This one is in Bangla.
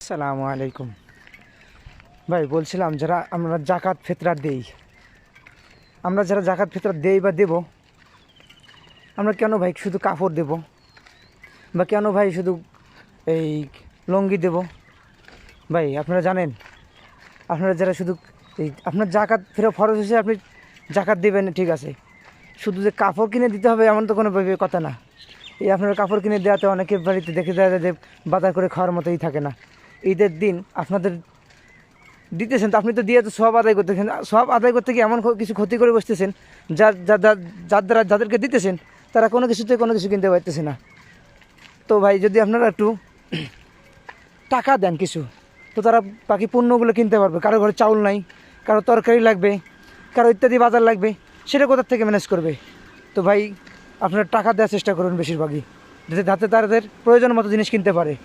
আসসালামু আলাইকুম ভাই, বলছিলাম যারা আমরা জাকাত ফিতরা দেই, আমরা যারা জাকাত ফিতরা দেই বা দেব, আমরা কেন ভাই শুধু কাপড় দেব বা কেন ভাই শুধু এই লুঙ্গি দেব? ভাই আপনারা জানেন, আপনারা যারা শুধু এই আপনার জাকাত ফেরা ফরজ হিসেবে আপনি জাকাত দেবেন, ঠিক আছে, শুধু যে কাপড় কিনে দিতে হবে এমন তো কোনো কথা না। এই আপনারা কাপড় কিনে দেওয়াতে অনেকের বাড়িতে দেখে দেওয়া যায় যে বাজার করে খাওয়ার মতোই থাকে না। ঈদের দিন আপনাদের দিতেছেন, তো আপনি তো দিয়ে তো সব আদায় করতেছেন, সব আদায় করতে গিয়ে এমন কিছু ক্ষতি করে বসতেছেন যার দ্বারা যাদেরকে দিতেছেন তারা কোনো কিছুতে কোনো কিছু কিনতে পারতেছে না। তো ভাই যদি আপনারা একটু টাকা দেন কিছু, তো তারা বাকি পণ্যগুলো কিনতে পারবে। কারো ঘরে চাউল নাই, কারো তরকারি লাগবে, কারো ইত্যাদি বাজার লাগবে, সেটা কোথার থেকে ম্যানেজ করবে? তো ভাই আপনারা টাকা দেওয়ার চেষ্টা করুন বেশিরভাগই, যাতে তাদের প্রয়োজন মতো জিনিস কিনতে পারে।